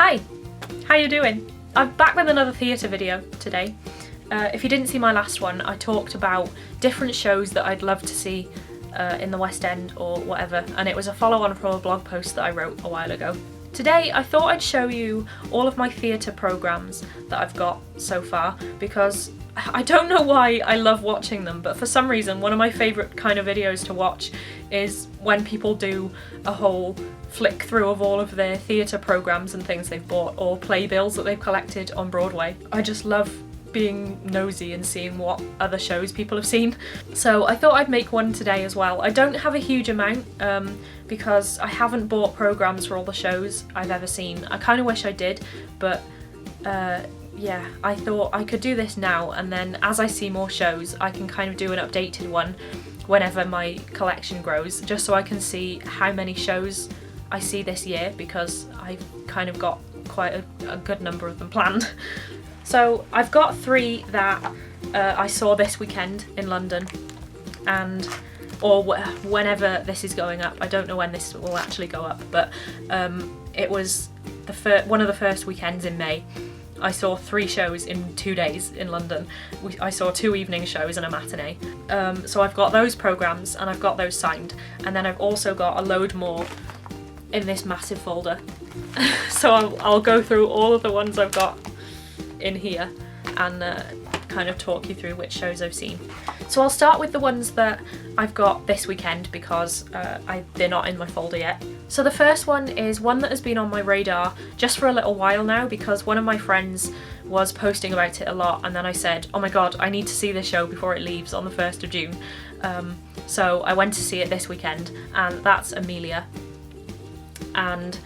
Hi, how you doing? I'm back with another theatre video today. If you didn't see my last one, I talked about different shows that I'd love to see in the West End or whatever, and it was a follow-on from a blog post that I wrote a while ago. Today I thought I'd show you all of my theatre programmes that I've got so far, because I don't know why I love watching them, but for some reason one of my favourite kind of videos to watch is when people do a whole flick through of all of their theatre programmes and things they've bought, or playbills that they've collected on Broadway. I just love being nosy and seeing what other shows people have seen. So I thought I'd make one today as well. I don't have a huge amount because I haven't bought programmes for all the shows I've ever seen. I kind of wish I did, but yeah, I thought I could do this now, and then as I see more shows I can kind of do an updated one whenever my collection grows, just so I can see how many shows I see this year, because I've kind of got quite a good number of them planned. So I've got 3 that I saw this weekend in London, or whenever this is going up. I don't know when this will actually go up, but it was one of the first weekends in May. I saw 3 shows in 2 days in London. I saw 2 evening shows and a matinee. So I've got those programmes and I've got those signed, and then I've also got a load more in this massive folder. So I'll go through all of the ones I've got in here and kind of talk you through which shows I've seen. So I'll start with the ones that I've got this weekend, because they're not in my folder yet. So the first one is one that has been on my radar just for a little while now, because one of my friends was posting about it a lot, and then I said, oh my god, I need to see this show before it leaves on the 1st of June. So I went to see it this weekend, and that's Amelia. And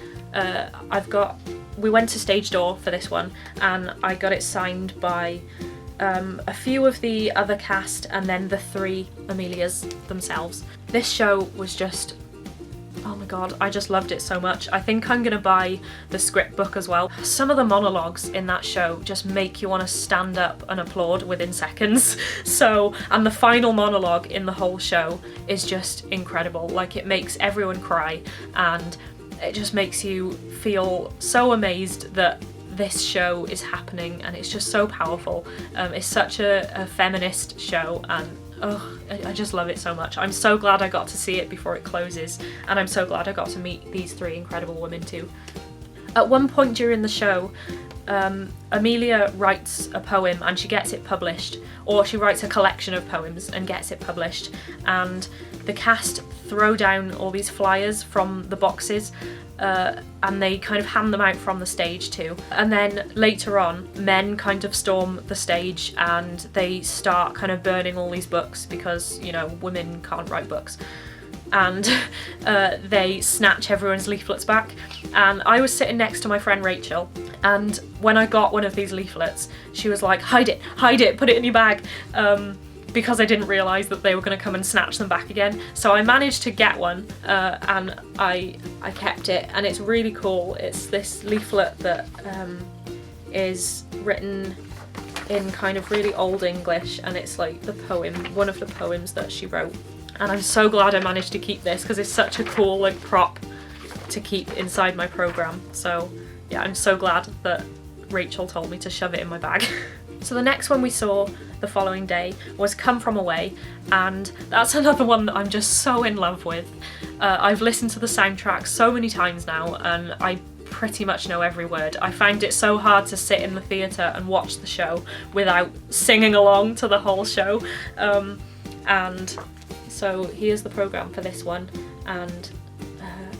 we went to Stage Door for this one, and I got it signed by a few of the other cast and then the 3 Amelias themselves. This show was just, oh my god, I just loved it so much. I think I'm gonna buy the script book as well. Some of the monologues in that show just make you want to stand up and applaud within seconds. And the final monologue in the whole show is just incredible. Like, it makes everyone cry, and it just makes you feel so amazed that this show is happening, and it's just so powerful. It's such a feminist show, and I just love it so much. I'm so glad I got to see it before it closes, and I'm so glad I got to meet these 3 incredible women too. At one point during the show, Amelia writes a poem and she gets it published, or she writes a collection of poems and gets it published, and the cast throw down all these flyers from the boxes, and they kind of hand them out from the stage too. And then later on, men kind of storm the stage and they start kind of burning all these books, because, you know, women can't write books. And they snatch everyone's leaflets back. And I was sitting next to my friend Rachel, and when I got one of these leaflets, she was like, hide it, put it in your bag, because I didn't realise that they were going to come and snatch them back again. So I managed to get one, and I kept it, and it's really cool. It's this leaflet that is written in kind of really old English, and it's like the poem, one of the poems that she wrote. And I'm so glad I managed to keep this, because it's such a cool like prop to keep inside my programme. So yeah, I'm so glad that Rachel told me to shove it in my bag. So the next one we saw the following day was Come From Away, and that's another one that I'm just so in love with. I've listened to the soundtrack so many times now, and I pretty much know every word. I find it so hard to sit in the theatre and watch the show without singing along to the whole show. And so here's the programme for this one, and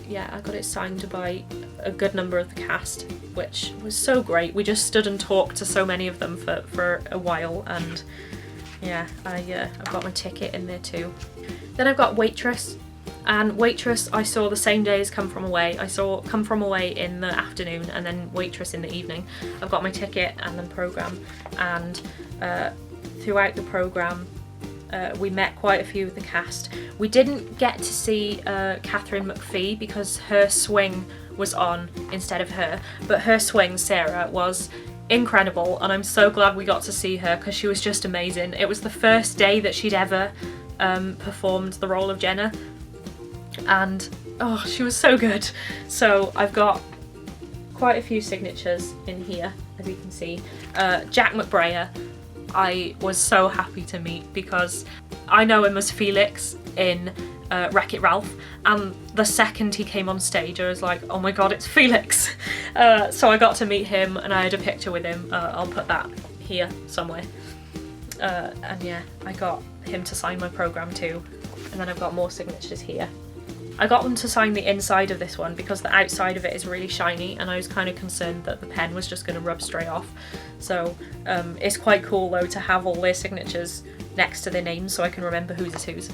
yeah, I got it signed by a good number of the cast, which was so great. We just stood and talked to so many of them for a while, and yeah, I've got my ticket in there too. Then I've got Waitress, and Waitress I saw the same day as Come From Away. I saw Come From Away in the afternoon and then Waitress in the evening. I've got my ticket and then programme, and throughout the programme we met quite a few of the cast. We didn't get to see Catherine McPhee because her swing was on instead of her, but her swing, Sarah, was incredible, and I'm so glad we got to see her because she was just amazing. It was the first day that she'd ever performed the role of Jenna, and oh, she was so good. So I've got quite a few signatures in here, as you can see. Jack Mcbrayer, I was so happy to meet because I know him as Felix in Wreck-It Ralph, and the second he came on stage I was like, oh my god, it's Felix! So I got to meet him and I had a picture with him. I'll put that here somewhere. And yeah, I got him to sign my programme too, and then I've got more signatures here. I got them to sign the inside of this one because the outside of it is really shiny, and I was kind of concerned that the pen was just going to rub straight off. So it's quite cool though to have all their signatures next to their names so I can remember whose is whose.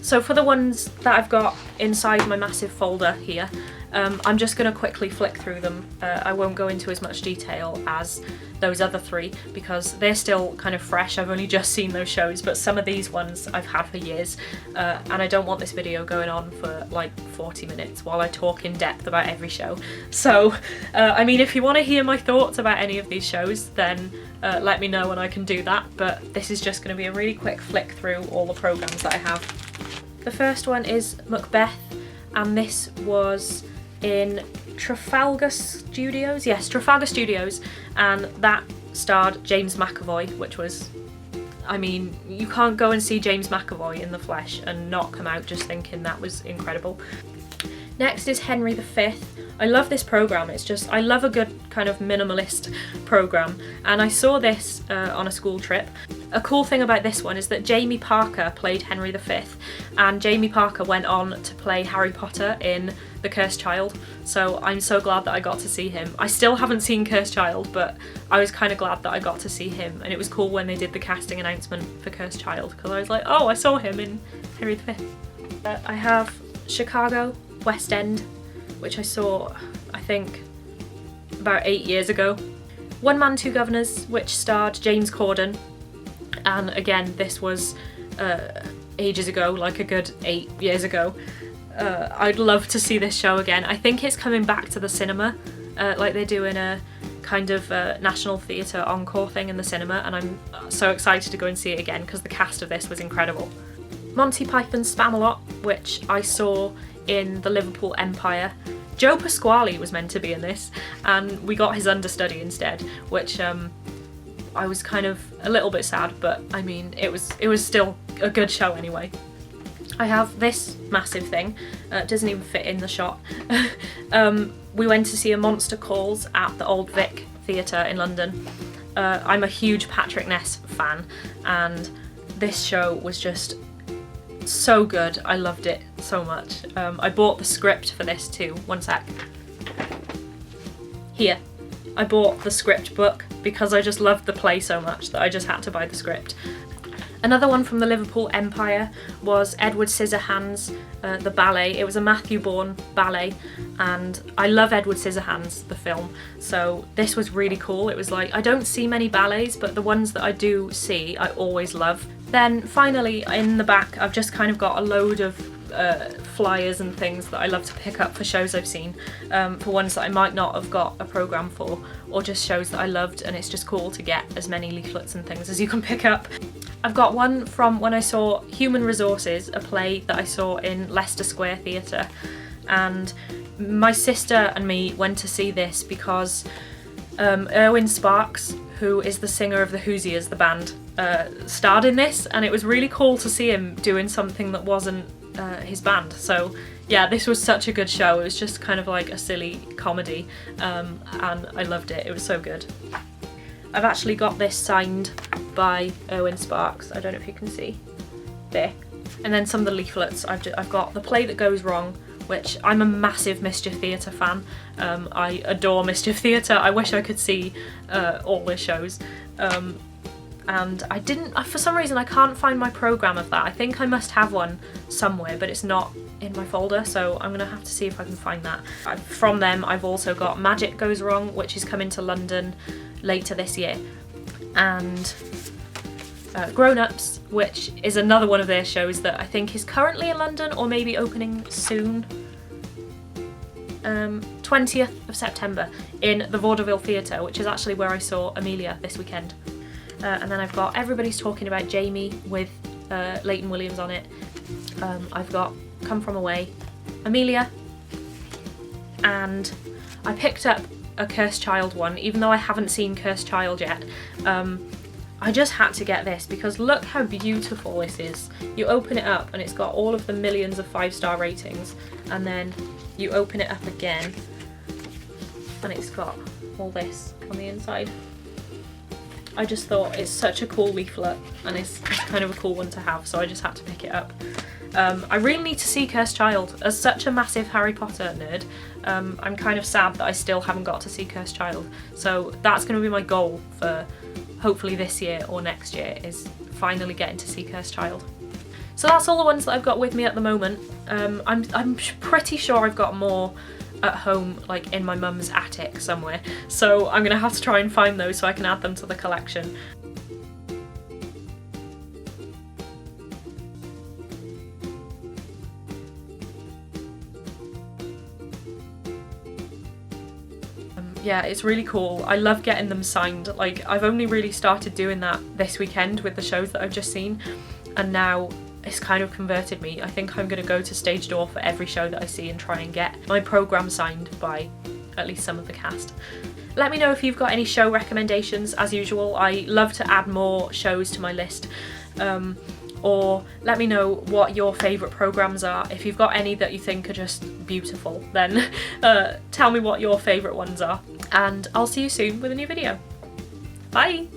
So for the ones that I've got inside my massive folder here, I'm just going to quickly flick through them. I won't go into as much detail as those other three because they're still kind of fresh. I've only just seen those shows, but some of these ones I've had for years, and I don't want this video going on for like 40 minutes while I talk in depth about every show. So, I mean, if you want to hear my thoughts about any of these shows, then let me know and I can do that, but this is just going to be a really quick flick through all the programmes that I have. The first one is Macbeth, and this was in Trafalgar Studios? Yes, Trafalgar Studios, and that starred James McAvoy, which was, I mean, you can't go and see James McAvoy in the flesh and not come out just thinking that was incredible. Next is Henry V. I love this programme, it's just, I love a good kind of minimalist programme, and I saw this on a school trip. A cool thing about this one is that Jamie Parker played Henry V, and Jamie Parker went on to play Harry Potter in The Cursed Child, so I'm so glad that I got to see him. I still haven't seen Cursed Child, but I was kind of glad that I got to see him, and it was cool when they did the casting announcement for Cursed Child, because I was like, oh, I saw him in Henry V. I have Chicago, West End, which I saw, I think, about 8 years ago. One Man, Two Governors, which starred James Corden, and again, this was ages ago, like a good 8 years ago. I'd love to see this show again. I think it's coming back to the cinema, like they're doing a kind of National Theatre encore thing in the cinema, and I'm so excited to go and see it again because the cast of this was incredible. Monty Python's Spamalot, which I saw in the Liverpool Empire. Joe Pasquale was meant to be in this, and we got his understudy instead, which I was kind of a little bit sad, but I mean, it was still a good show anyway. I have this massive thing, doesn't even fit in the shot. We went to see A Monster Calls at the Old Vic Theatre in London. I'm a huge Patrick Ness fan, and this show was just so good. I loved it so much. I bought the script for this too. One sec. Here. I bought the script book because I just loved the play so much that I just had to buy the script. Another one from the Liverpool Empire was Edward Scissorhands, the ballet. It was a Matthew Bourne ballet, and I love Edward Scissorhands, the film, so this was really cool. It was like, I don't see many ballets, but the ones that I do see, I always love. Then finally, in the back, I've just kind of got a load of flyers and things that I love to pick up for shows I've seen, for ones that I might not have got a programme for, or just shows that I loved, and it's just cool to get as many leaflets and things as you can pick up. I've got one from when I saw Human Resources, a play that I saw in Leicester Square Theatre, and my sister and me went to see this because Erwin Sparks, who is the singer of the Hoosiers, the band, starred in this, and it was really cool to see him doing something that wasn't his band. So yeah, this was such a good show. It was just kind of like a silly comedy, and I loved it. It was so good. I've actually got this signed by Erwin Sparks. I don't know if you can see there. And then some of the leaflets. I've got The Play That Goes Wrong, which I'm a massive Mischief Theatre fan. I adore Mischief Theatre. I wish I could see all their shows. And I didn't, for some reason I can't find my programme of that. I think I must have one somewhere, but it's not in my folder, so I'm gonna have to see if I can find that. From them, I've also got Magic Goes Wrong, which is coming to London later this year, and Grown Ups, which is another one of their shows that I think is currently in London or maybe opening soon. 20th of September in the Vaudeville Theatre, which is actually where I saw Amelia this weekend. And then I've got Everybody's Talking About Jamie with Leighton Williams on it. I've got Come From Away, Amelia, and I picked up a Cursed Child one, even though I haven't seen Cursed Child yet. I just had to get this because look how beautiful this is. You open it up and it's got all of the millions of 5-star ratings, and then you open it up again and it's got all this on the inside. I just thought it's such a cool leaflet and it's kind of a cool one to have, so I just had to pick it up. I really need to see Cursed Child. As such a massive Harry Potter nerd, I'm kind of sad that I still haven't got to see Cursed Child. So that's going to be my goal for hopefully this year or next year, is finally getting to see Cursed Child. So that's all the ones that I've got with me at the moment. I'm pretty sure I've got more at home, like in my mum's attic somewhere. So I'm going to have to try and find those so I can add them to the collection. Yeah, it's really cool. I love getting them signed. Like, I've only really started doing that this weekend with the shows that I've just seen, and now it's kind of converted me. I think I'm going to go to stage door for every show that I see and try and get my programme signed by at least some of the cast. Let me know if you've got any show recommendations. As usual, I love to add more shows to my list. Or let me know what your favourite programmes are. If you've got any that you think are just beautiful, then tell me what your favourite ones are. And I'll see you soon with a new video. Bye!